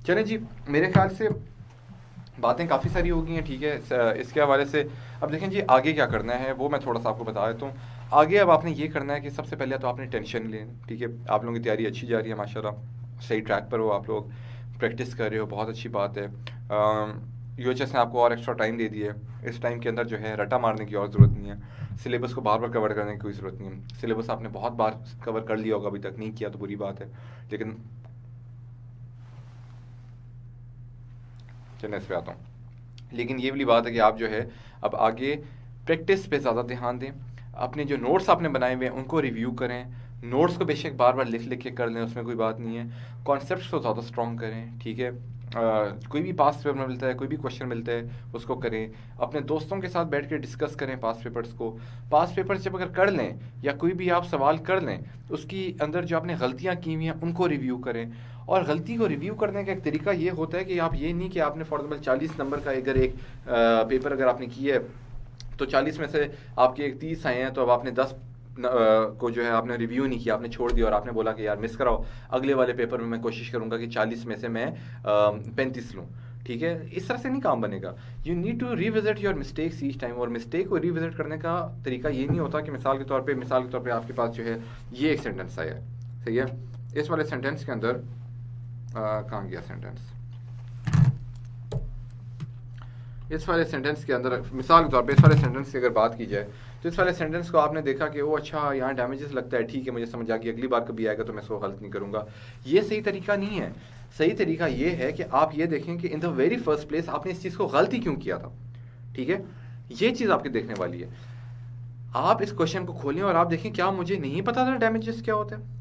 चलें जी, मेरे ख्याल से बातें काफ़ी सारी हो गई हैं, ठीक है। इसके हवाले से अब देखें जी, आगे क्या करना है वो मैं थोड़ा सा आपको बता देता हूँ। आगे अब आपने ये करना है कि सबसे पहले तो आपने टेंशन लें, ठीक है। आप लोगों की तैयारी अच्छी जा रही है माशाल्लाह, सही ट्रैक पर हो आप लोग, प्रैक्टिस कर रहे हो, बहुत अच्छी बात है। यूएचएस ने आपको और एक्स्ट्रा टाइम दे दिया है, इस टाइम के अंदर जो है रटा मारने की और ज़रूरत नहीं है, सिलेबस को बार बार कवर करने की कोई ज़रूरत नहीं है। सिलेबस आपने बहुत बार कवर कर लिया होगा, अभी तक नहीं किया तो बुरी बात है, लेकिन चलिए इस पे आता हूँ। लेकिन ये वाली बात है कि आप जो है अब आगे प्रैक्टिस पे ज़्यादा ध्यान दें। अपने जो नोट्स आपने बनाए हुए हैं उनको रिव्यू करें। नोट्स को बेशक बार बार लिख लिख के कर लें, उसमें कोई बात नहीं है। कॉन्सेप्ट्स को ज़्यादा स्ट्रॉन्ग करें, ठीक है। कोई भी पास पेपर मिलता है, कोई भी क्वेश्चन मिलता है, उसको करें। अपने दोस्तों के साथ बैठ के डिस्कस करें पास पेपर्स को। पास पेपर्स जब अगर कर लें या कोई भी आप सवाल कर लें, उसकी अंदर जो आपने गलतियाँ की हुई हैं उनको रिव्यू करें। और गलती को रिव्यू करने का एक तरीका ये होता है कि आप ये नहीं कि आपने फॉर एग्जाम्पल 40 नंबर का अगर एक पेपर अगर आपने किया है, तो 40 में से आपके एक 30 आए हैं, तो अब आपने 10 को जो है आपने रिव्यू नहीं किया, आपने छोड़ दिया और आपने बोला कि यार मिस कराओ, अगले वाले पेपर में मैं कोशिश करूंगा कि 40 में से मैं 35 लूँ, ठीक है। इस तरह से नहीं काम बनेगा। You need to revisit your mistakes each time. और मिस्टेक को रिविजिट करने का तरीका ये नहीं होता कि मिसाल के तौर पे आपके पास जो है ये एक सेंटेंस आया है, सही है। इस वाले सेंटेंस के अंदर कहाँ गया सेंटेंस, इस वाले सेंटेंस के अंदर मिसाल के तौर पे इस वाले सेंटेंस की अगर बात की जाए, तो इस वाले सेंटेंस को आपने देखा कि वो अच्छा यहाँ डैमेजेस लगता है, ठीक है, मुझे समझ आ गया, अगली बार कभी आएगा तो मैं इसको गलत नहीं करूँगा। ये सही तरीका नहीं है। सही तरीका ये है कि आप ये देखें कि in the very first place आपने इस चीज़ को गलती क्यों किया था, ठीक है। ये चीज़ आपकी देखने वाली है। आप इस क्वेश्चन को खोलें और आप देखें क्या मुझे नहीं पता था डैमेजेस क्या होते हैं,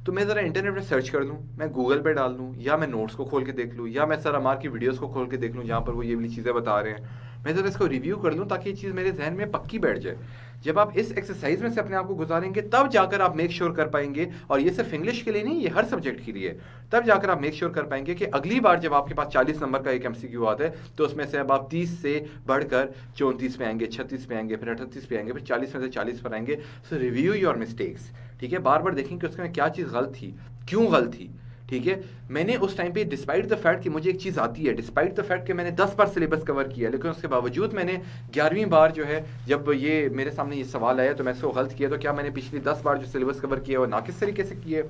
तो मैं ज़रा इंटरनेट पे सर्च कर लूँ, मैं गूगल पे डाल लूँ, या मैं नोट्स को खोल के देख लूँ, या मैं सर अमार की वीडियोस को खोल के देख लूँ जहाँ पर वो ये वाली चीज़ें बता रहे हैं। मैं ज़रा इसको रिव्यू कर लूँ ताकि ये चीज़ मेरे जहन में पक्की बैठ जाए। जब आप इस एक्सरसाइज में से अपने आप को गुजारेंगे तब जाकर आप मेक श्योर कर पाएंगे, और ये सिर्फ इंग्लिश के लिए नहीं, ये हर सब्जेक्ट के लिए, तब जाकर आप मेक श्योर कर पाएंगे कि अगली बार जब आपके पास 40 नंबर का एक एमसीक्यू आता है, तो उसमें से अब आप 30 से बढ़कर 34 पे आएंगे, 36 पे आएंगे, फिर 38 पे आएंगे, फिर 40 में से 40 पर आएंगे। सो रिव्यू योर मिस्टेक्स, ठीक है। बार बार देखेंगे कि उसमें क्या चीज़ गलत थी, क्यों गलत थी, ठीक है। मैंने उस टाइम पे डिस्पाइट द फैक्ट कि मुझे एक चीज़ आती है, डिस्पाइट द फैक्ट कि मैंने 10 बार सिलेबस कवर किया, लेकिन उसके बावजूद मैंने 11वीं बार जो है जब ये मेरे सामने ये सवाल आया तो मैं इसको गलत किया, तो क्या मैंने पिछली 10 बार जो सिलेबस कवर किया वो नाकिस तरीके से किए।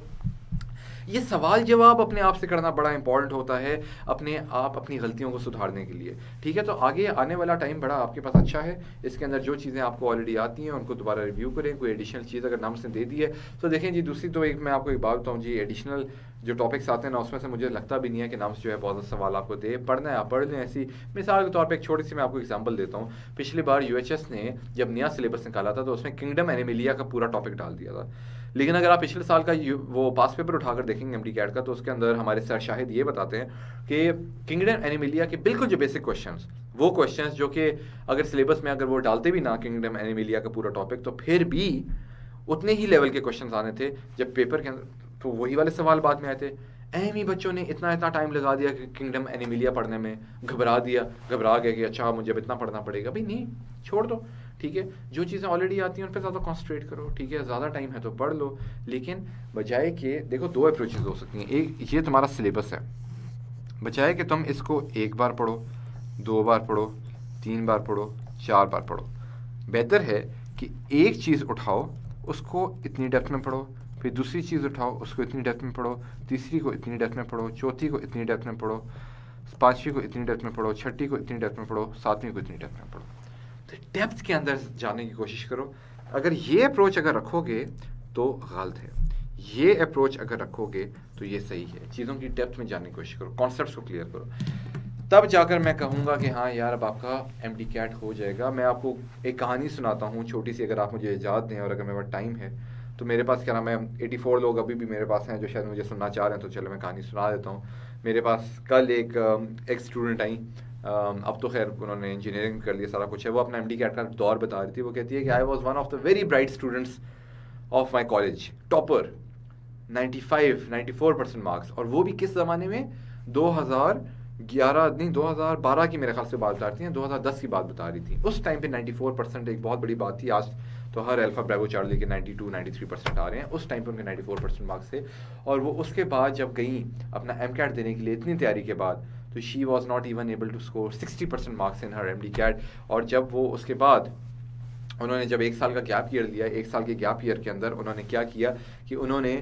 ये सवाल जवाब अपने आप से करना बड़ा इंपॉर्टेंट होता है, अपने आप अपनी गलतियों को सुधारने के लिए, ठीक है। तो आगे आने वाला टाइम बड़ा आपके पास अच्छा है। इसके अंदर जो चीज़ें आपको ऑलरेडी आती हैं उनको दोबारा रिव्यू करें। कोई एडिशनल चीज़ अगर नाम से दे दी है तो देखें जी। दूसरी तो एक मैं आपको एक बात बताऊँ जी, एडिशनल जो टॉपिक्स आते हैं ना, उसमें से मुझे लगता भी नहीं है कि नाम से जो है बहुत ज़्यादा सवाल आपको दे। पढ़ना है आप पढ़ लें। ऐसी मिसाल के तौर पर एक छोटी सी मैं आपको एग्जाम्पल देता हूँ। पिछली बार यूएचएस ने जब नया सिलेबस निकाला था तो उसमें किंगडम एनिमिलिया का पूरा टॉपिक डाल दिया था। लेकिन अगर आप पिछले साल का वो पास पेपर उठाकर देखेंगे एमडी कैट का, तो उसके अंदर हमारे सर शाहिद ये बताते हैं कि किंगडम एनिमिलिया के बिल्कुल जो बेसिक क्वेश्चंस, वो क्वेश्चंस जो कि अगर सिलेबस में अगर वो डालते भी ना किंगडम एनिमिलिया का पूरा टॉपिक, तो फिर भी उतने ही लेवल के क्वेश्चंस आने थे जब पेपर के अंदर, तो वही वाले सवाल बाद में आए थे। एम ही बच्चों ने इतना इतना टाइम लगा दिया कि किंगडम एनिमिलिया पढ़ने में, घबरा गया कि अच्छा मुझे अब इतना पढ़ना पड़ेगा। भाई नहीं, छोड़ दो, ठीक है। जो चीज़ें ऑलरेडी आती हैं उन पर ज़्यादा कॉन्सेंट्रेट करो, ठीक है। ज़्यादा टाइम है तो पढ़ लो, लेकिन बजाय कि देखो दो अप्रोचेज हो सकती हैं। एक ये तुम्हारा सिलेबस है, बजाय कि तुम इसको एक बार पढ़ो, 2 बार पढ़ो, 3 बार पढ़ो, 4 बार पढ़ो, बेहतर है कि एक चीज़ उठाओ, उसको इतनी डेप्थ में पढ़ो, फिर दूसरी चीज़ उठाओ, उसको इतनी डेप्थ में पढ़ो, तीसरी को इतनी डेप्थ में पढ़ो, चौथी को इतनी डेप्थ में पढ़ो, पाँचवीं को इतनी डेप्थ में पढ़ो, छठी को इतनी डेप्थ में पढ़ो, सातवीं को इतनी डेप्थ में पढ़ो। तो डेप्थ के अंदर जाने की कोशिश करो। अगर ये अप्रोच अगर रखोगे तो गलत है, ये अप्रोच अगर रखोगे तो ये सही है। चीज़ों की डेप्थ में जाने की कोशिश करो, कॉन्सेप्ट्स को क्लियर करो, तब जाकर मैं कहूँगा कि हाँ यार अब आपका एमडी कैट हो जाएगा। मैं आपको एक कहानी सुनाता हूँ छोटी सी, अगर आप मुझे इजाज़त दें और अगर मेरे पास टाइम है तो। मेरे पास क्या नाम है 84 लोग अभी भी मेरे पास हैं जो शायद मुझे सुनना चाह रहे हैं, तो चलो मैं कहानी सुना देता हूँ। मेरे पास कल एक स्टूडेंट आई, अब तो खैर उन्होंने इंजीनियरिंग कर लिया, सारा कुछ है। वो अपना एमडी कैट का दौर बता रही थी। वो कहती है कि I was one of the very bright students of my college, topper, 95-94% marks, और वो भी किस ज़माने में, 2000 11 नहीं 2012 की मेरे ख्याल से बात बता रही थी, 2010 की बात बता रही थी। उस टाइम पे 94% एक बहुत बड़ी बात थी। आज तो हर अल्फा ब्रेवो चार्ली के 92-93% आ रहे हैं। उस टाइम पे उनके 94% मार्क्स थे। और वो उसके बाद जब गई अपना MCAT देने के लिए इतनी तैयारी के बाद, तो she was not even able to score 60% marks in her MD-CAT। और जब वो उसके बाद उन्होंने जब 1 साल का गैप ईयर लिया, 1 साल के गैप ईयर के अंदर उन्होंने क्या किया कि उन्होंने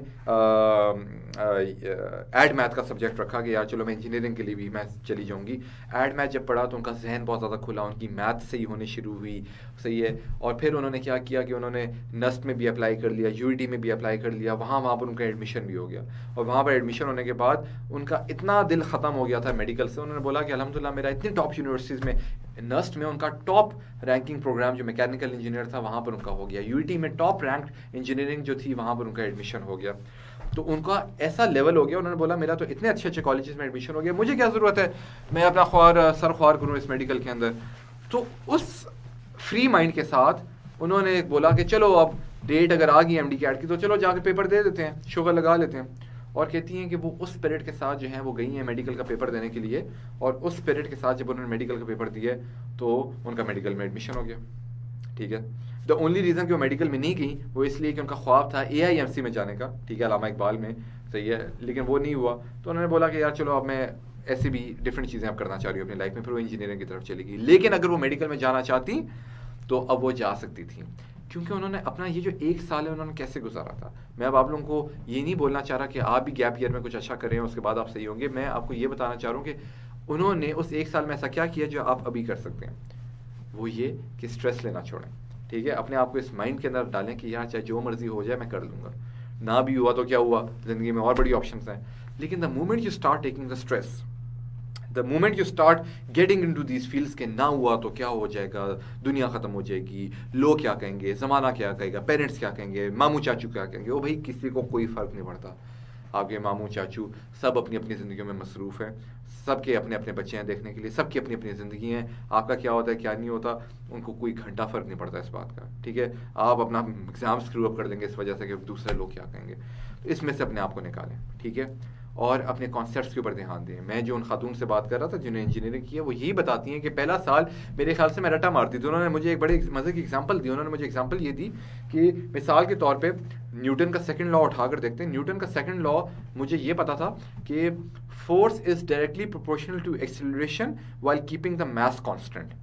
एड मैथ का सब्जेक्ट रखा कि यार चलो मैं इंजीनियरिंग के लिए भी मैं चली जाऊंगी। एड मैथ जब पढ़ा तो उनका जहन बहुत ज़्यादा खुला, उनकी मैथ सही होनी शुरू हुई, सही है। और फिर उन्होंने क्या किया कि उन्होंने नस्ट में भी अप्लाई कर लिया, UET में भी अप्लाई कर लिया, वहाँ पर उनका एडमिशन भी हो गया। और वहाँ पर एडमिशन होने के बाद उनका इतना दिल ख़त्म हो गया था मेडिकल से, उन्होंने बोला कि अल्हम्दुलिल्लाह मेरा इतनी टॉप यूनिवर्सिटीज़ में, नस्ट में उनका टॉप रैंकिंग प्रोग्राम जो मैकेनिकल इंजीनियर था वहाँ पर उनका हो गया, UET में टॉप रैंक्ड इंजीनियरिंग जो थी वहाँ पर उनका एडमिशन हो गया। तो उनका ऐसा लेवल हो गया, उन्होंने बोला मेरा तो इतने अच्छे अच्छे कॉलेजेस में एडमिशन हो गया, मुझे क्या ज़रूरत है मैं अपना सर ख्वार करूँ इस मेडिकल के अंदर। तो उस फ्री माइंड के साथ उन्होंने बोला कि चलो अब डेट अगर आ गई MD-CAT की तो चलो जाके पेपर दे देते हैं, शुगर लगा लेते हैं। और कहती हैं कि वो उस स्पिरिट के साथ जो है वो गई हैं मेडिकल का पेपर देने के लिए। और उस स्पिरिट के साथ जब उन्होंने मेडिकल का पेपर दिया तो उनका मेडिकल में एडमिशन हो गया, ठीक है। द ओनली रीज़न कि वो मेडिकल में नहीं गई वो इसलिए कि उनका ख्वाब था AIMC में जाने का, ठीक है, अल्लामा इकबाल में, सही है, लेकिन वो नहीं हुआ। तो उन्होंने बोला कि यार चलो अब मैं ऐसी भी डिफरेंट चीज़ें अब करना चाह रही हूँ अपनी लाइफ में, फिर वो इंजीनियरिंग की तरफ चली गई। लेकिन अगर वो मेडिकल में जाना चाहती तो अब वो जा सकती थी, क्योंकि उन्होंने अपना ये जो 1 साल है उन्होंने कैसे गुजारा था। मैं अब आप लोगों को ये नहीं बोलना चाह रहा कि आप भी गैप ईयर में कुछ अच्छा करें उसके बाद आप सही होंगे। मैं आपको ये बताना चाह रहा हूँ कि उन्होंने उस 1 साल में ऐसा क्या किया जो आप अभी कर सकते हैं। वो ये कि स्ट्रेस लेना छोड़ें, ठीक है। अपने आप को इस माइंड के अंदर डालें कि यार चाहे जो मर्जी हो जाए मैं कर लूँगा, ना भी हुआ तो क्या हुआ, ज़िंदगी में और बड़ी ऑप्शंस हैं। लेकिन the moment you start taking the stress, the moment you start getting in to these fields के ना हुआ तो क्या हो जाएगा, दुनिया ख़त्म हो जाएगी, लोग क्या कहेंगे, ज़माना क्या कहेगा, पेरेंट्स क्या कहेंगे, मामू चाचू क्या कहेंगे, वो भाई किसी को कोई फ़र्क नहीं पड़ता। आपके मामू चाचू सब अपनी अपनी ज़िंदगियों में मसरूफ़ हैं, सबके अपने अपने बच्चे हैं देखने के लिए, सबकी अपनी अपनी ज़िंदगी हैं। आपका क्या होता है क्या नहीं होता उनको कोई घंटा फ़र्क नहीं पड़ता इस बात का, ठीक है। आप अपना एग्ज़ाम स्क्रू अप कर देंगे इस वजह से कि दूसरे लोग क्या कहेंगे, तो इसमें से अपने आप को निकालें, ठीक है। और अपने कॉन्सेप्ट्स के ऊपर ध्यान दें। मैं जो उन खातून से बात कर रहा था जिन्होंने इंजीनियरिंग की है वो यही बताती हैं कि पहला साल मेरे ख्याल से मैं रटा मारती थी। उन्होंने मुझे एक बड़े मज़े की एग्जांपल दी। उन्होंने मुझे एग्जांपल ये दी कि मिसाल के तौर पे न्यूटन का सेकंड लॉ उठाकर देखते हैं। न्यूटन का सेकंड लॉ मुझे ये पता था कि force is directly proportional to acceleration while keeping the mass constant.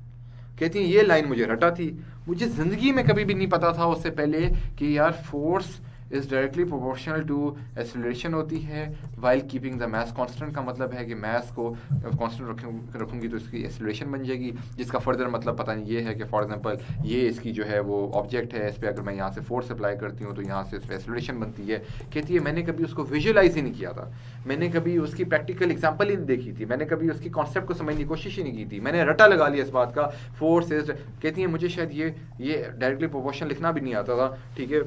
कहती हैं ये लाइन मुझे रटा थी, मुझे ज़िंदगी में कभी भी नहीं पता था उससे पहले कि यार force is directly proportional to acceleration होती है while keeping the mass constant. का मतलब है कि मास को कांस्टेंट रखूंगी तो इसकी एक्सेलरेशन बन जाएगी, जिसका फर्दर मतलब पता नहीं ये है कि फॉर एग्जांपल ये इसकी जो है वो ऑब्जेक्ट है, इस पर अगर मैं यहाँ से फोर्स अप्लाई करती हूँ तो यहाँ से इस पर एक्सेलरेशन बनती है। कहती है मैंने कभी उसको विजुअलाइज ही नहीं किया था, मैंने कभी उसकी प्रैक्टिकल एग्जाम्पल ही नहीं देखी थी, मैंने कभी उसकी कॉन्सेप्ट को समझने की कोशिश ही नहीं की थी, मैंने रटा लगा लिया इस बात का फोर्स इज। कहती है मुझे शायद ये डायरेक्टली प्रोपोर्शनल लिखना भी नहीं आता था, ठीक है।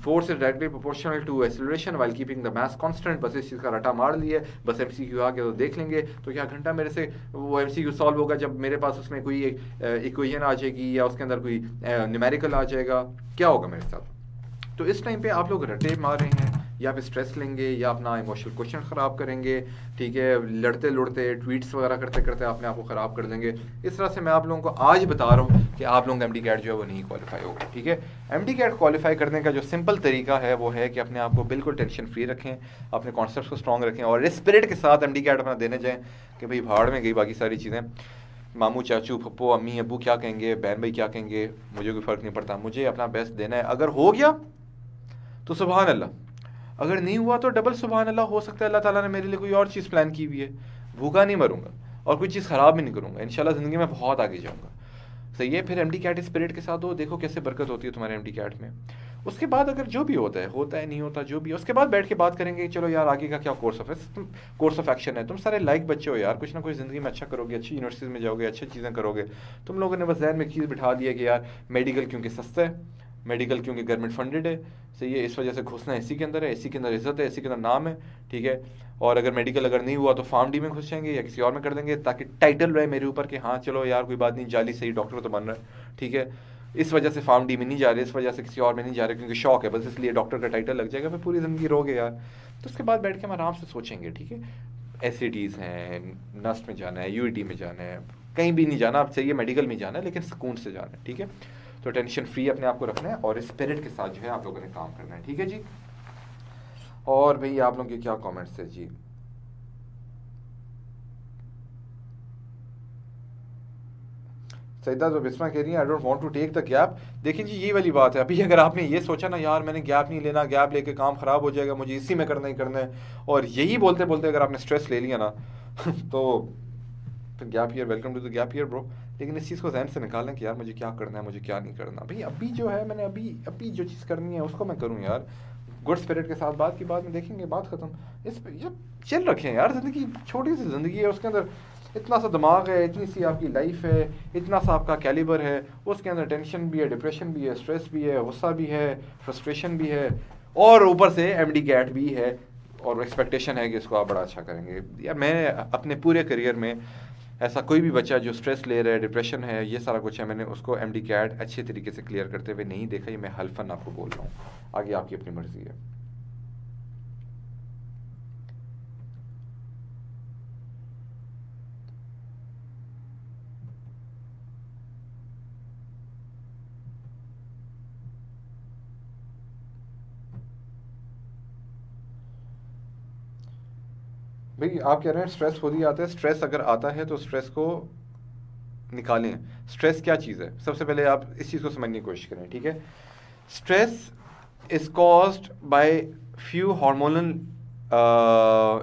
Force is directly proportional to acceleration while keeping the mass constant. बस इस चीज़ का रटा मार लिए, बस MCQ आ गया तो देख लेंगे, तो क्या घंटा मेरे से वो MCQ सॉल्व होगा जब मेरे पास उसमें कोई इक्वेशन आ जाएगी या उसके अंदर कोई न्यूमेरिकल आ जाएगा, क्या होगा मेरे साथ। तो इस टाइम पे आप लोग रटे मार रहे हैं, या फिर स्ट्रेस लेंगे या अपना इमोशनल क्वेश्चन ख़राब करेंगे, ठीक है, लड़ते लड़ते ट्वीट्स वगैरह करते करते अपने आप को ख़राब कर देंगे। इस तरह से मैं आप लोगों को आज बता रहा हूँ कि आप लोगों का MD-CAT जो है वो नहीं क्वालिफाई होगा, ठीक है। MD-CAT क्वालिफाई करने का जो सिंपल तरीका है वो है कि अपने आप को बिल्कुल टेंशन फ्री रखें, अपने कॉन्सेप्ट्स को स्ट्रॉन्ग रखें और इस स्पिरिट के साथ MD-CAT अपना देने जाएँ कि भाई भाड़ में गई बाकी सारी चीज़ें, मामू चाचू पप्पो अम्मी अबू क्या कहेंगे, बहन भाई क्या कहेंगे, मुझे कोई फ़र्क नहीं पड़ता, मुझे अपना बेस्ट देना है। अगर हो गया तो सुभान अल्लाह, अगर नहीं हुआ तो डबल सुभान अल्लाह। हो सकता है अल्लाह ताला ने मेरे लिए कोई और चीज़ प्लान की हुई है, भूखा नहीं मरूंगा और कोई चीज़ ख़राब भी नहीं करूंगा, इंशाल्लाह ज़िंदगी में बहुत आगे जाऊंगा, सही है। फिर MD-CAT स्पिरिट के साथ हो, देखो कैसे बरकत होती है तुम्हारे MD-CAT में। उसके बाद अगर जो भी होता है नहीं होता जो भी, उसके बाद बैठ के बात करेंगे चलो यार आगे का क्या कोर्स ऑफ एक्शन है। तुम सारे लाइक बच्चे हो यार, कुछ ना कुछ ज़िंदगी में अच्छा करोगे, अच्छी यूनिवर्सिटीज़ में जाओगे, अच्छी चीज़ें करोगे। तुम लोगों ने बस जहन में चीज़ बिठा दी है कि यार मेडिकल क्योंकि सस्ता है, मेडिकल क्योंकि गवर्नमेंट फंडेड है, सही है, इस वजह से घुसना इसी के अंदर है, इसी के अंदर इज्जत है, इसी के अंदर नाम है, ठीक है। और अगर मेडिकल अगर नहीं हुआ तो फार्म डी में घुस जाएंगे या किसी और में कर देंगे ताकि टाइटल रहे मेरे ऊपर कि हाँ चलो यार कोई बात नहीं, जाली सही डॉक्टर तो बन रहा है, ठीक है। इस वजह से फार्म डी में नहीं जा रहे, इस वजह से किसी और में नहीं जा रहे क्योंकि शौक है, बस इसलिए डॉक्टर का टाइटल लग जाएगा, फिर पूरी ज़िंदगी रोगे यार। तो उसके बाद बैठ के हम आराम से सोचेंगे, ठीक है। एसिडीज़ हैं, नस्ट में जाना है, यूईटी में जाना है, कहीं भी नहीं जाना, आप चाहिए मेडिकल में जाना है लेकिन सुकून से जाना है, ठीक है। तो टेंशन फ्री अपने आप को रखना है और स्पिरिट के साथ जो है आप लोगों ने काम करना है, ठीक है जी। और भाई आप लोगों के क्या कमेंट्स है जी? सईदा जो बिस्मा कह रही है I don't want to take the gap. देखिए जी ये वाली बात है, अभी अगर आपने ये सोचा ना यार मैंने गैप नहीं लेना, गैप लेके काम खराब हो जाएगा, मुझे इसी में करना ही करना है, और यही बोलते बोलते अगर आपने स्ट्रेस ले लिया ना तो gap year, welcome to the gap year bro. लेकिन इस चीज़ को जहन से निकालना कि यार मुझे क्या करना है, मुझे क्या नहीं करना। भाई अभी जो है मैंने अभी जो चीज़ करनी है उसको मैं करूँ यार, गुड स्पिरिट के साथ। बात की बाद में देखेंगे, बात खत्म। इस पे ये चिल रखें यार, ज़िंदगी छोटी सी ज़िंदगी है, उसके अंदर इतना सा दिमाग है, इतनी सी आपकी लाइफ है, इतना सा आपका कैलिबर है, उसके अंदर टेंशन भी है, डिप्रेशन भी है, स्ट्रेस भी है, गुस्सा भी है, फ्रस्ट्रेशन भी है, और ऊपर से एमडी कैट भी है, और एक्सपेक्टेशन है कि इसको आप बड़ा अच्छा करेंगे। यार मैं अपने पूरे करियर में ऐसा कोई भी बच्चा जो स्ट्रेस ले रहा है, डिप्रेशन है, ये सारा कुछ है, मैंने उसको एमडी कैट अच्छे तरीके से क्लियर करते हुए नहीं देखा। ये मैं हल्फन आपको बोल रहा हूँ, आगे आपकी अपनी मर्जी है। भाई आप कह रहे हैं स्ट्रेस खुद ही आता है। स्ट्रेस अगर आता है तो स्ट्रेस को निकालें। स्ट्रेस क्या चीज़ है, सबसे पहले आप इस चीज़ को समझने की कोशिश करें, ठीक है। Stress is caused by few hormonal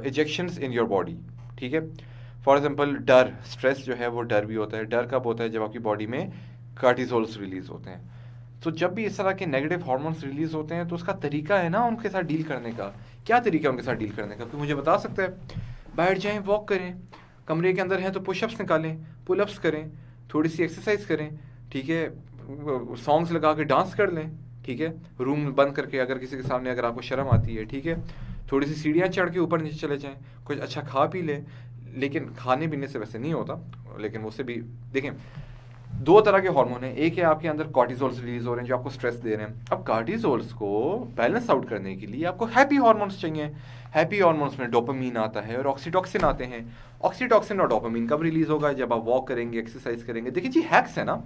इजेक्शंस in your body, ठीक है। फॉर एग्जांपल डर, स्ट्रेस जो है वो डर भी होता है। डर कब होता है? जब आपकी बॉडी में कार्टिसोल्स रिलीज होते हैं। तो जब भी इस तरह के नेगेटिव हार्मोन्स रिलीज होते हैं तो उसका तरीका है ना उनके साथ डील करने का। क्या तरीका है उनके साथ डील करने का? कोई मुझे बता सकता है? बैठ जाएं, वॉक करें, कमरे के अंदर हैं तो पुशअप्स निकालें, पुलअप्स करें, थोड़ी सी एक्सरसाइज करें, ठीक है, सॉन्ग्स लगा के डांस कर लें, ठीक है, रूम बंद करके, अगर किसी के सामने अगर आपको शर्म आती है, ठीक है, थोड़ी सी सीढ़ियाँ चढ़ के ऊपर नीचे चले जाएं, कुछ अच्छा खा पी लें। लेकिन खाने पीने से वैसे नहीं होता, लेकिन उससे भी देखें, दो तरह के हार्मोन हैं। एक है आपके अंदर कॉर्टिसोल्स रिलीज हो रहे हैं जो आपको स्ट्रेस दे रहे हैं। अब कॉर्टिसोल्स को बैलेंस आउट करने के लिए आपको हैप्पी हार्मोन्स चाहिए। हैप्पी हार्मोन्स में डोपामीन आता है और ऑक्सीटॉक्सिन आते हैं। ऑक्सीटॉक्सिन और डोपामीन कब रिलीज होगा? जब आप वॉक करेंगे, एक्सरसाइज करेंगे। देखिए जी हैक्स है ना,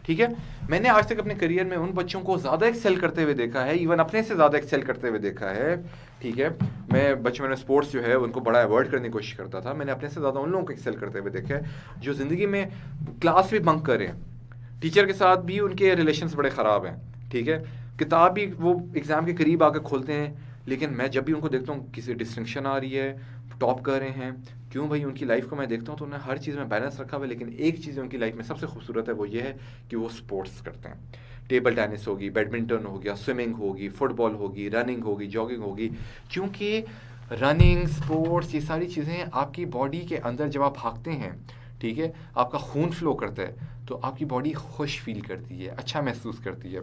ठीक है। मैंने आज तक अपने करियर में उन बच्चों को ज़्यादा एक्सेल करते हुए देखा है, इवन अपने से ज़्यादा एक्सेल करते हुए देखा है, ठीक है। मैं बचपन में स्पोर्ट्स जो है उनको बड़ा अवॉइड करने की कोशिश करता था। मैंने अपने से ज़्यादा उन लोगों को एक्सेल करते हुए देखा है जो ज़िंदगी में क्लास भी बंक करें, टीचर के साथ भी उनके रिलेशंस बड़े ख़राब हैं, ठीक है, किताब भी वो एग्ज़ाम के करीब आकर खोलते हैं, लेकिन मैं जब भी उनको देखता हूँ किसी डिस्टिंक्शन आ रही है, टॉप कर रहे हैं, क्यों भाई? उनकी लाइफ को मैं देखता हूँ तो उन्होंने हर चीज़ में बैलेंस रखा हुआ है। लेकिन एक चीज़ उनकी लाइफ में सबसे खूबसूरत है, वो ये है कि वो स्पोर्ट्स करते हैं। टेबल टेनिस होगी, बैडमिंटन हो गया, स्विमिंग होगी, फुटबॉल होगी, रनिंग होगी, जॉगिंग होगी। क्योंकि रनिंग, स्पोर्ट्स, ये सारी चीज़ें आपकी बॉडी के अंदर जब आप भागते हैं, ठीक है, आपका खून फ्लो करता है तो आपकी बॉडी खुश फील करती है, अच्छा महसूस करती है।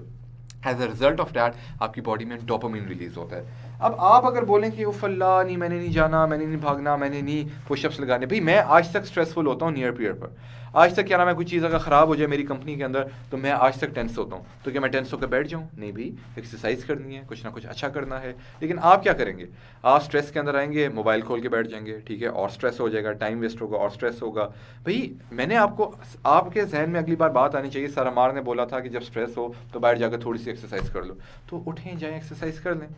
As a result of that आपकी बॉडी में डोपामिन रिलीज होता है। अब आप अगर बोलें कि उफ अल्लाह नहीं, मैंने नहीं जाना, मैंने नहीं भागना, मैंने नहीं पुशअप्स लगाने, भाई मैं आज तक स्ट्रेसफुल होता हूँ नियर पीरियड पर। आज तक क्या नाम है, कोई चीज़ अगर ख़राब हो जाए मेरी कंपनी के अंदर तो मैं आज तक टेंस होता हूँ। तो क्या मैं टेंस होकर बैठ जाऊँ? नहीं भाई, एक्सरसाइज करनी है, कुछ ना कुछ अच्छा करना है। लेकिन आप क्या करेंगे? आप स्ट्रेस के अंदर आएंगे, मोबाइल खोल के बैठ जाएंगे, ठीक है, और स्ट्रेस हो जाएगा, टाइम वेस्ट होगा और स्ट्रेस होगा। भाई मैंने आपको, आपके जहन में अगली बार बात आनी चाहिए, सर अमार ने बोला था कि जब स्ट्रेस हो तो बाहर जाकर थोड़ी सी एक्सरसाइज कर लो। तो उठें, जाएं, एक्सरसाइज कर लें,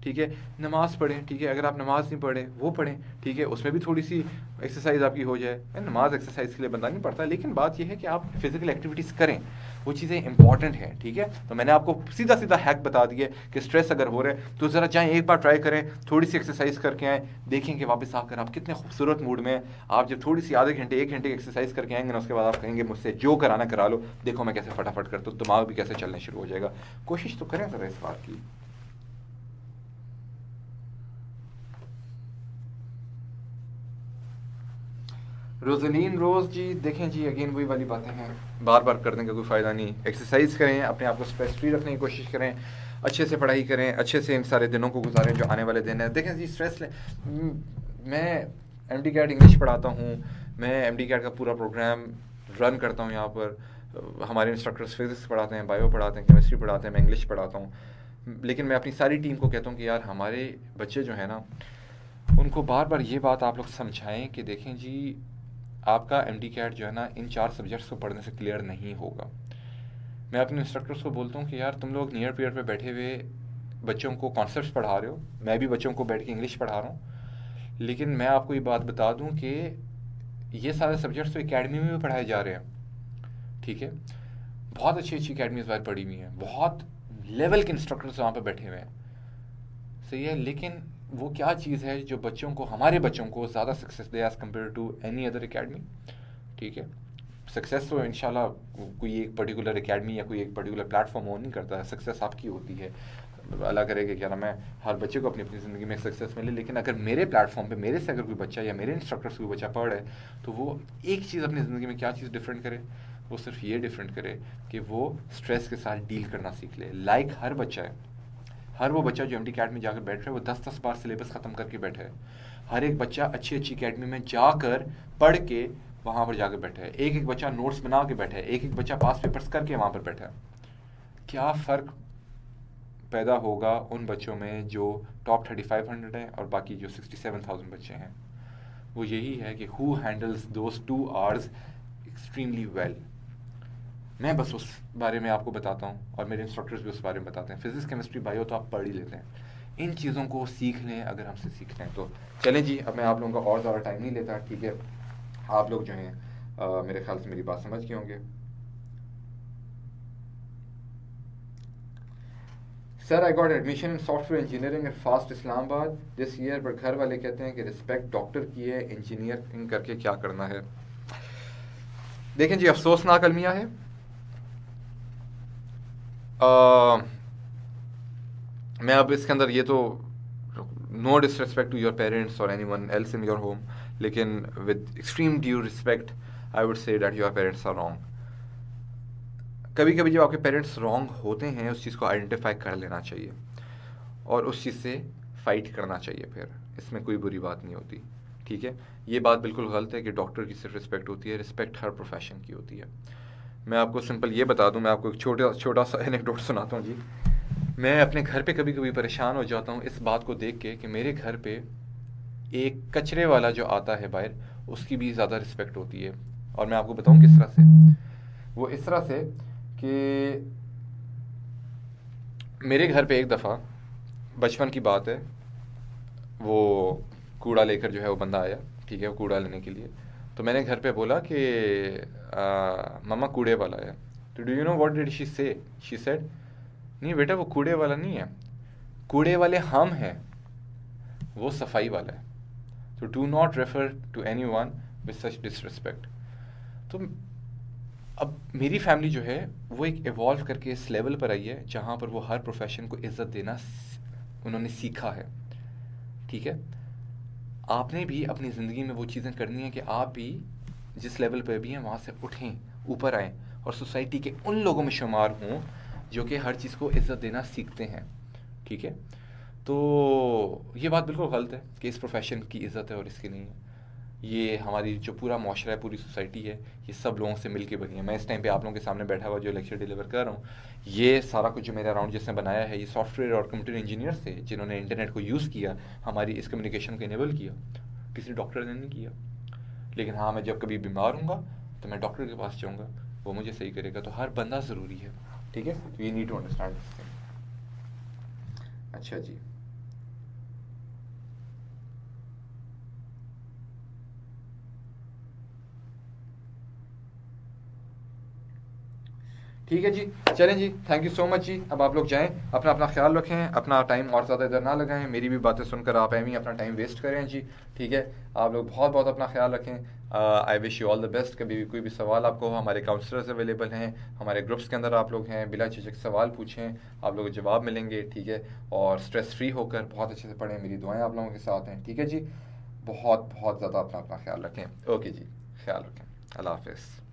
ठीक है, नमाज़ पढ़ें, ठीक है, अगर आप नमाज़ नहीं पढ़े वो पढ़ें, ठीक है, उसमें भी थोड़ी सी एक्सरसाइज आपकी हो जाए। नमाज एक्सरसाइज के लिए बंदा नहीं पढ़ता, लेकिन बात यह है कि आप फिजिकल एक्टिविटीज़ करें, वो चीज़ें इंपॉर्टेंट हैं, ठीक है। तो मैंने आपको सीधा सीधा हैक बता दिया कि स्ट्रेस अगर हो रहा है तो ज़रा जाएँ, एक बार ट्राई करें, थोड़ी सी एक्सरसाइज करके आएँ, देखेंगे वापस आकर आप कितने खूबसूरत मूड में हैं। आप जब थोड़ी सी आधे घंटे, 1 घंटे की एक्सरसाइज करके आएंगे ना, उसके बाद आप कहेंगे मुझसे जो कराना करा लो, देखो मैं कैसे फटाफट करता हूँ, दिमाग भी कैसे चलने शुरू हो जाएगा। कोशिश तो करें ज़रा इस बात की। रोजलीन रोज जी, देखें जी अगेन वही वाली बातें हैं, बार बार करने का कोई फ़ायदा नहीं। एक्सरसाइज करें, अपने आप को स्ट्रेस फ्री रखने की कोशिश करें, अच्छे से पढ़ाई करें, अच्छे से इन सारे दिनों को गुजारें जो आने वाले दिन हैं। देखें जी स्ट्रेस लें, मैं एमडी कैट इंग्लिश पढ़ाता हूँ, मैं एमडी कैट का पूरा प्रोग्राम रन करता हूँ यहाँ पर। हमारे इंस्ट्रक्टर्स फिजिक्स पढ़ाते हैं, बायो पढ़ाते हैं, केमिस्ट्री पढ़ाते हैं, मैं इंग्लिश पढ़ाता हूँ। लेकिन मैं अपनी सारी टीम को कहता हूँ कि यार हमारे बच्चे जो है ना, उनको बार बार ये बात आप लोग समझाएं कि देखें जी, आपका एमडी कैट जो है ना इन 4 सब्जेक्ट्स को पढ़ने से क्लियर नहीं होगा। मैं अपने इंस्ट्रक्टर्स को बोलता हूँ कि यार तुम लोग नियर पीयर पे बैठे हुए बच्चों को कॉन्सेप्ट्स पढ़ा रहे हो, मैं भी बच्चों को बैठ के इंग्लिश पढ़ा रहा हूँ, लेकिन मैं आपको ये बात बता दूँ कि ये सारे सब्जेक्ट्स तो एकेडमी में भी पढ़ाए जा रहे हैं, ठीक है। बहुत अच्छी अच्छी अकेडमीज बाहर पड़ी हुई हैं, बहुत लेवल के इंस्ट्रक्टर्स वहाँ पे बैठे हुए हैं, सही है। लेकिन वो क्या चीज़ है जो बच्चों को, हमारे बच्चों को ज़्यादा सक्सेस दे as compared to any other academy, ठीक है। सक्सेस तो इंशाल्लाह कोई एक पर्टिकुलर एकेडमी या कोई एक पर्टिकुलर प्लेटफॉर्म ओन नहीं करता है, सक्सेस आपकी होती है। अल्लाह करे कि क्या नाम है, हर बच्चे को अपनी अपनी ज़िंदगी में सक्सेस मिले, लेकिन अगर मेरे प्लेटफॉर्म पे मेरे से अगर कोई बच्चा या मेरे इंस्ट्रक्टर से कोई बच्चा पढ़ रहा है तो वो एक चीज़ अपनी ज़िंदगी में क्या चीज़ डिफरेंट करे, वो सिर्फ ये डिफरेंट करे कि वो स्ट्रेस के साथ डील करना सीख ले। लाइक हर बच्चा है, हर वो बच्चा जो एमडी कैट में जाकर बैठ रहा है वो 10-10 बार सिलेबस ख़त्म करके बैठा है। हर एक बच्चा अच्छी अच्छी अकेडमी में जाकर पढ़ के वहाँ पर जाकर बैठा है। एक एक बच्चा नोट्स बना के बैठा है, एक एक बच्चा पास पेपर्स करके वहाँ पर बैठा है। क्या फ़र्क पैदा होगा उन बच्चों में जो टॉप 3500 हैं और बाकी जो 67,000 बच्चे हैं? वो यही है कि who handles those 2 hours extremely well. मैं बस उस बारे में आपको बताता हूँ और मेरे इंस्ट्रक्टर्स भी उस बारे में बताते हैं। फिजिक्स केमिस्ट्री बायो तो आप पढ़ ही लेते हैं, इन चीज़ों को सीख लें अगर हमसे सीख लें तो। चलें जी, अब मैं आप लोगों का और ज़्यादा टाइम नहीं लेता, ठीक है। आप लोग जो हैं मेरे ख्याल से मेरी बात समझ गए होंगे। Sir I got admission in software engineering at fast Islamabad this year, but घर वाले कहते हैं कि रिस्पेक्ट डॉक्टर की है, इंजीनियरिंग करके क्या करना है? देखें जी, अफसोसनाक अलमिया है। मैं अब इसके अंदर ये तो, no disrespect to your parents और any one else in your home, लेकिन with extreme due respect I would say that your parents are wrong. कभी कभी जब आपके पेरेंट्स रॉन्ग होते हैं उस चीज़ को आइडेंटिफाई कर लेना चाहिए और उस चीज़ से फाइट करना चाहिए, फिर इसमें कोई बुरी बात नहीं होती, ठीक है। ये बात बिल्कुल गलत है कि डॉक्टर की सिर्फ रिस्पेक्ट होती है, रिस्पेक्ट हर प्रोफेशन की होती है। मैं आपको सिंपल ये बता दूं, मैं आपको एक छोटा सा एनेक्डोट सुनाता हूँ जी। मैं अपने घर पे कभी कभी परेशान हो जाता हूँ इस बात को देख के कि मेरे घर पे एक कचरे वाला जो आता है बाहर, उसकी भी ज़्यादा रिस्पेक्ट होती है। और मैं आपको बताऊँ किस तरह से। वो इस तरह से कि मेरे घर पे एक दफ़ा, बचपन की बात है, वो कूड़ा लेकर जो है वो बंदा आया, ठीक है, वो कूड़ा लेने के लिए। तो मैंने घर पे बोला कि मम्मा कूड़े वाला है। तो do you know what did she से? शी सेड, नहीं बेटा वो कूड़े वाला नहीं है, कूड़े वाले हम हैं, वो सफाई वाला है। तो do not refer to anyone with such disrespect. तो अब मेरी फैमिली जो है वो एक इवॉल्व करके इस लेवल पर आई है जहाँ पर वो हर प्रोफेशन को इज्जत देना उन्होंने सीखा है, ठीक है। आपने भी अपनी ज़िंदगी में वो चीज़ें करनी है कि आप भी जिस लेवल पर भी हैं वहाँ से उठें, ऊपर आएँ और सोसाइटी के उन लोगों में शुमार हों जो कि हर चीज़ को इज्जत देना सीखते हैं, ठीक है। तो ये बात बिल्कुल गलत है कि इस प्रोफेशन की इज़्ज़त है और इसकी नहीं है। ये हमारी जो पूरा माशरा है, पूरी सोसाइटी है, ये सब लोगों से मिल के बनी है। मैं इस टाइम पे आप लोगों के सामने बैठा हुआ जो लेक्चर डिलीवर कर रहा हूँ, ये सारा कुछ जो मेरे अराउंड जिसने बनाया है, ये सॉफ्टवेयर और कंप्यूटर इंजीनियर्स थे जिन्होंने इंटरनेट को यूज़ किया, हमारी इस कम्युनिकेशन को इनेबल किया। किसी डॉक्टर ने नहीं किया। लेकिन हाँ, मैं जब कभी बीमार हूँगा तो मैं डॉक्टर के पास जाऊँगा, वो मुझे सही करेगा। तो हर बंदा ज़रूरी है, ठीक है। तो you need to understand this thing. अच्छा जी, ठीक है जी, चलें जी, थैंक यू सो मच जी। अब आप लोग जाएं, अपना अपना ख्याल रखें, अपना टाइम और ज़्यादा इधर ना लगाएं, मेरी भी बातें सुनकर आप एम ही अपना टाइम वेस्ट करें जी, ठीक है। आप लोग बहुत बहुत अपना ख्याल रखें। I wish you all the best. कभी भी कोई भी सवाल आपको हो, हमारे काउंसलर्स अवेलेबल हैं, हमारे ग्रुप्स के अंदर आप लोग हैं, बिला झिझक सवाल पूछें, आप लोगों को जवाब मिलेंगे, ठीक है। और स्ट्रेस फ्री होकर बहुत अच्छे से पढ़ें, मेरी दुआएँ आप लोगों के साथ हैं, ठीक है जी। बहुत बहुत ज़्यादा अपना अपना ख्याल रखें। ओके जी, ख्याल रखें, अल्लाह हाफ़िज़।